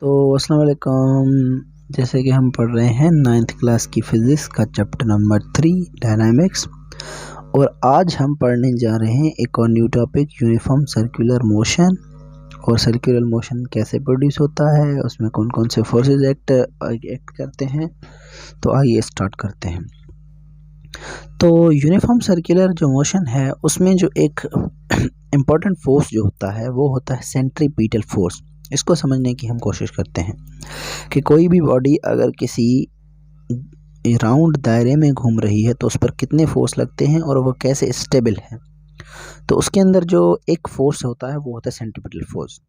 तो अस्सलाम वालेकुम। जैसे कि हम पढ़ रहे हैं 9th क्लास की फिज़िक्स का चैप्टर नंबर 3 डायनामिक्स, और आज हम पढ़ने जा रहे हैं एक और new topic uniform circular motion. और सर्कुलर मोशन कैसे प्रोड्यूस होता है, उसमें कौन कौन से फोर्सेस एक्ट करते हैं। तो आइए स्टार्ट करते हैं। तो यूनिफॉर्म सर्कुलर जो मोशन है उसमें जो एक इम्पॉर्टेंट फोर्स जो होता है वो होता है सेंट्रीपिटल फोर्स। इसको समझने की हम कोशिश करते हैं कि कोई भी बॉडी अगर किसी राउंड दायरे में घूम रही है तो उस पर कितने फोर्स लगते हैं और वो कैसे स्टेबल है। तो उसके अंदर जो एक फोर्स होता है वो होता है सेंट्रीपिटल फोर्स।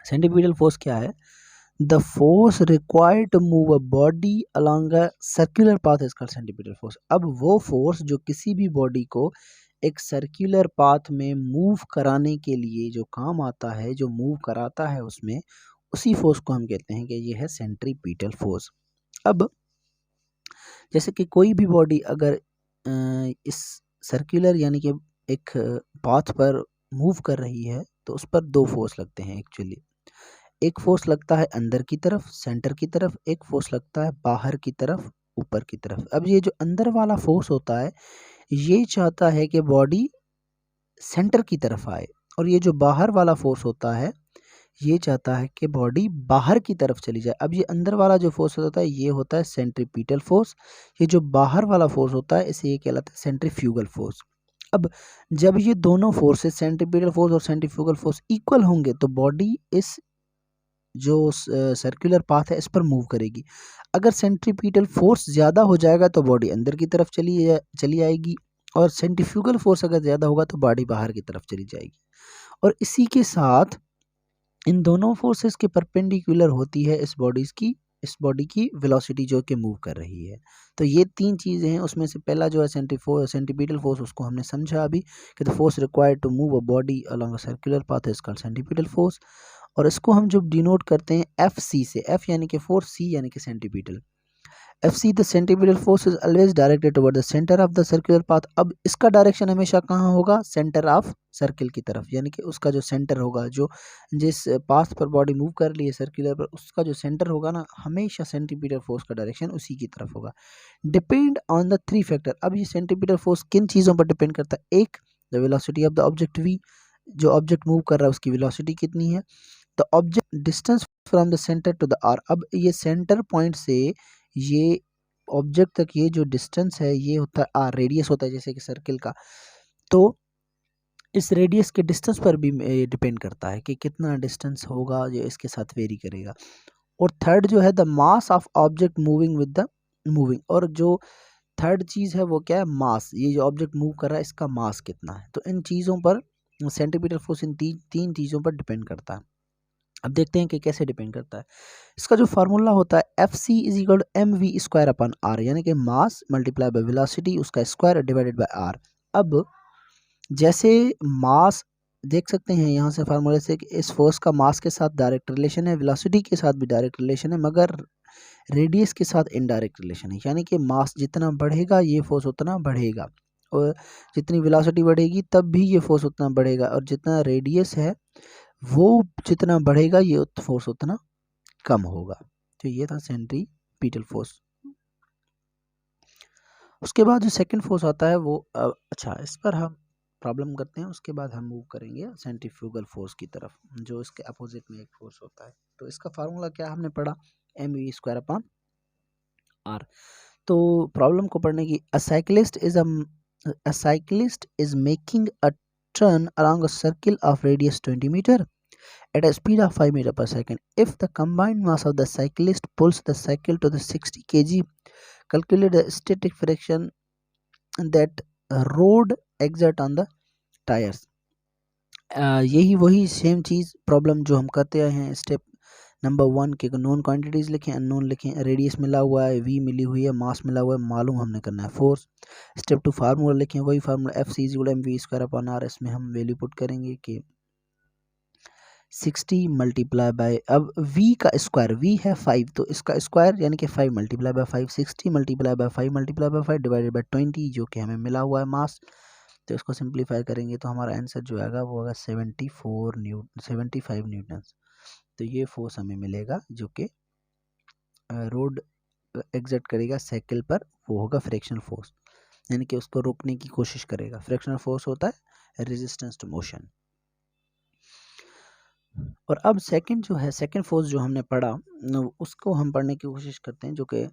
सेंट्रीपिटल फोर्स क्या है? The force required to move a body along a circular path is called centripetal force. अब वो फोर्स जो किसी भी बॉडी को एक सर्कुलर पाथ में मूव कराने के लिए जो काम आता है, जो मूव कराता है, उसमें उसी फोर्स को हम कहते हैं कि ये है सेंट्रीपिटल फोर्स। अब जैसे कि कोई भी बॉडी अगर इस सर्कुलर यानी कि एक पाथ पर मूव कर रही है तो उस पर दो फोर्स लगते हैं एक्चुअली। एक फोर्स लगता है अंदर की तरफ, सेंटर की तरफ, एक फोर्स लगता है बाहर की तरफ, ऊपर की तरफ। अब ये जो अंदर वाला फोर्स होता है ये चाहता है कि बॉडी सेंटर की तरफ आए, और ये जो बाहर वाला फोर्स होता है ये चाहता है कि बॉडी बाहर की तरफ चली जाए। अब ये अंदर वाला जो फोर्स होता है ये होता है सेंट्रीपिटल फोर्स। ये जो बाहर वाला फोर्स होता है इसे ये कहलाता है सेंट्रीफ्यूगल फोर्स। अब जब ये दोनों फोर्सेस सेंट्रीपिटल फोर्स और सेंट्रीफ्यूगल फोर्स इक्वल होंगे तो बॉडी इस जो सर्कुलर पाथ है इस पर मूव करेगी। अगर सेंट्रीपिटल फोर्स ज़्यादा हो जाएगा तो बॉडी अंदर की तरफ चली आएगी, और सेंट्रीफ्यूगल फोर्स अगर ज़्यादा होगा तो बॉडी बाहर की तरफ चली जाएगी। और इसी के साथ इन दोनों फोर्सेस के परपेंडिकुलर होती है इस बॉडी की वेलोसिटी जो कि मूव कर रही है। तो ये तीन चीज़ें हैं, उसमें से पहला जो है सेंट्रीपिटल फोर्स, उसको हमने समझा अभी कि the force required to move a body along a circular path is called centripetal force. और इसको हम जब डिनोट करते हैं एफ सी से, एफ यानी कि फोर्स, सी यानी कि centripetal. FC the centripetal force is always directed toward the center of the circular path। अब इसका डायरेक्शन हमेशा कहाँ होगा? सेंटर ऑफ सर्किल की तरफ, यानी कि उसका जो सेंटर होगा, जो जिस पाथ पर बॉडी मूव कर रही है सर्कुलर पर, उसका जो सेंटर होगा ना, हमेशा सेंट्रीपिटल फोर्स का डायरेक्शन उसी की तरफ होगा। Depend on the three factor. अब ये सेंट्रीपिटल फोर्स किन चीज़ों पर डिपेंड करता है? एक, the velocity of the object v, जो ऑब्जेक्ट मूव कर रहा है उसकी वेलोसिटी कितनी है। The object distance from the centre to the R. अब ये सेंटर पॉइंट से ये ऑब्जेक्ट तक ये जो डिस्टेंस है ये होता है आर, रेडियस होता है जैसे कि सर्किल का। तो इस रेडियस के डिस्टेंस पर भी डिपेंड करता है कि कितना डिस्टेंस होगा, जो इसके साथ वेरी करेगा। और थर्ड जो है the mass of object moving with the moving. और जो थर्ड चीज़ है वो क्या है? मास। ये जो ऑब्जेक्ट मूव कर रहा है इसका मास कितना है। तो इन चीज़ों पर सेंट्रीपिटल फोर्स इन तीन चीज़ों पर डिपेंड करता है। अब देखते हैं कि कैसे डिपेंड करता है। इसका जो फार्मूला होता है F C is equal to M V square upon R, यानी कि मास मल्टीप्लाई बाय वेलोसिटी उसका स्क्वायर डिवाइडेड बाय आर। अब जैसे मास देख सकते हैं यहाँ से फार्मूले से कि इस फोर्स का मास के साथ डायरेक्ट रिलेशन है, वेलोसिटी के साथ भी डायरेक्ट रिलेशन है, मगर रेडियस के साथ इनडायरेक्ट रिलेशन है। यानी कि मास जितना बढ़ेगा ये फोर्स उतना बढ़ेगा, और जितनी वेलोसिटी बढ़ेगी तब भी ये फोर्स उतना बढ़ेगा, और जितना रेडियस है वो जितना बढ़ेगा ये फोर्स उतना कम होगा। तो ये था सेंट्रीपिटल फोर्स। उसके बाद जो सेकंड फोर्स आता है वो अच्छा, इस पर हम प्रॉब्लम करते हैं, उसके बाद हम मूव करेंगे सेंट्रीफ्यूगल फोर्स की तरफ, जो इसके अपोजिट में एक फोर्स होता है। तो इसका फार्मूला क्या हमने पढ़ा? M V square upon R. तो प्रॉब्लम को पढ़ने की, a cyclist is making a turn along a circle of radius 20 meter at a speed of 5 meter per second. If the combined mass of the cyclist pulls the cycle to the 60 kg, calculate the static friction that road exert on the tires। यही वही same चीज़ problem जो हम करते आए हैं। Step number 1 के known quantities लिखें, unknown लिखें, रेडियस मिला हुआ है, वी मिली हुई है, मास मिला हुआ है, मालूम हमने करना है फोर्स। स्टेप 2 फार्मूला लिखें, वही formula F C is equal M V square upon R. इसमें हम वैल्यू पुट करेंगे कि 60 मल्टीप्लाई बाय, अब v का स्क्वायर, v है 5 तो इसका स्क्वायर यानी कि 5 multiply by 5, 60 multiply by 5 multiply by 5 divided by 20, जो कि हमें मिला हुआ है मास। तो इसको सिंप्लीफाई करेंगे तो हमारा आंसर जो आएगा वो होगा 75 न्यूटन। तो ये फोर्स हमें मिलेगा जो कि रोड एग्जर्ट करेगा साइकिल पर, वो होगा फ्रिक्शनल फोर्स, यानी कि उसको रोकने की कोशिश करेगा। फ्रिक्शनल फोर्स होता है रेजिस्टेंस टू मोशन। और अब सेकंड जो है, सेकंड फोर्स जो हमने पढ़ा उसको हम पढ़ने की कोशिश करते हैं, जो कि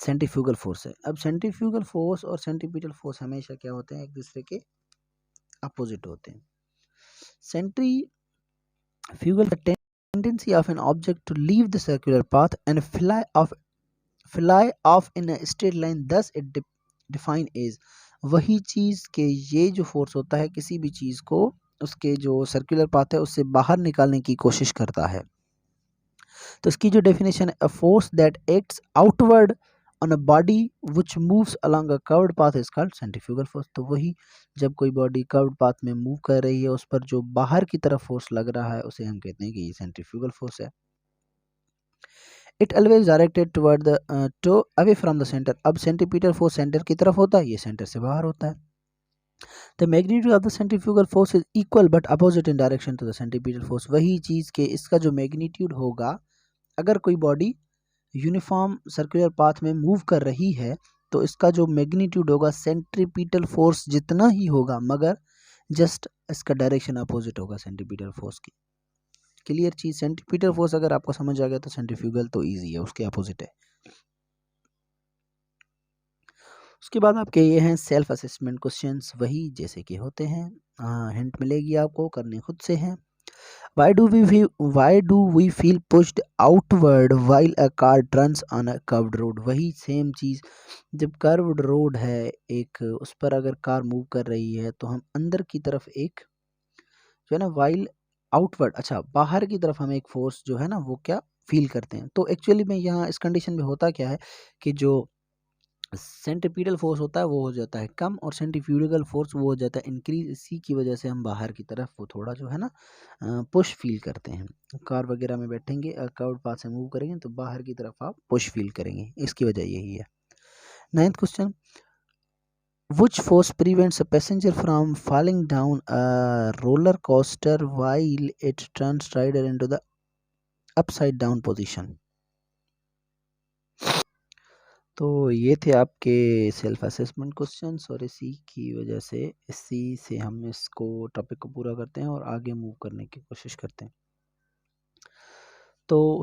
सेंट्रीफ्यूगल फोर्स है। अब सेंट्रीफ्यूगल फोर्स और सेंट्रीपिटल फोर्स हमेशा क्या होते हैं, एक दूसरे के अपोजिट होते हैं। Centrifugal the tendency of an object to leave the circular path and fly off in a straight line, thus it define as, वही चीज के ये जो फोर्स होता है किसी भी चीज को उसके जो सर्कुलर पाथ है उससे बाहर निकालने की कोशिश करता है। तो इसकी जो डेफिनेशन है, a force that acts outward on a body which moves along a curved path is called centrifugal force. तो वही जब कोई बॉडी कर्व्ड पाथ में मूव कर रही है उस पर जो बाहर की तरफ फोर्स लग रहा है उसे हम कहते हैं कि ये सेंट्रीफ्यूगल फोर्स है। It always directed toward the two away from the centre. अब सेंट्रीपिटल फोर्स सेंटर की तरफ होता है, ये सेंटर से बाहर होता है। The magnitude of the centrifugal force is equal but opposite in direction to the centripetal force. वही चीज के इसका जो मैग्नीट्यूड होगा, अगर कोई बॉडी यूनिफॉर्म सर्कुलर पाथ में मूव कर रही है तो इसका जो मैग्नीट्यूड होगा सेंट्रीपिटल फोर्स जितना ही होगा, मगर जस्ट इसका डायरेक्शन अपोजिट होगा सेंट्रीपिटल फोर्स की। क्लियर चीज, सेंट्रीपिटल फोर्स अगर आपको समझ आ गया तो सेंट्रीफ्यूगल तो इजी है, उसके अपोजिट है। उसके बाद आपके ये हैं सेल्फ असेसमेंट क्वेश्चंस, वही जैसे कि होते हैं, हिंट मिलेगी आपको, करने खुद से हैं। why do we feel pushed outward while a car turns on a curved road? वही सेम चीज, जब कर्व्ड रोड है एक, उस पर अगर कार मूव कर रही है तो हम अंदर की तरफ एक जो है ना वाइल आउटवर्ड, अच्छा बाहर की तरफ हम एक फोर्स जो है ना वो क्या फील करते हैं। तो एक्चुअली में यहाँ इस कंडीशन में होता क्या है कि जो सेंट्रीपिटल फोर्स होता है वो हो जाता है कम और सेंट्रीफ्यूगल फोर्स वो हो जाता है इंक्रीज। इसी की वजह से हम बाहर की तरफ वो थोड़ा जो है ना पुश फील करते हैं। कार वगैरह में बैठेंगे, कर्व्ड पाथ से मूव करेंगे तो बाहर की तरफ आप पुश फील करेंगे, इसकी वजह यही है। Ninth question, Which force prevents a passenger from falling down a roller coaster while it turns rider into the upside down position? तो ये थे आपके सेल्फ असेसमेंट क्वेश्चंस और इसी की वजह से इसी से हम इसको टॉपिक को पूरा करते हैं और आगे मूव करने की कोशिश करते हैं। तो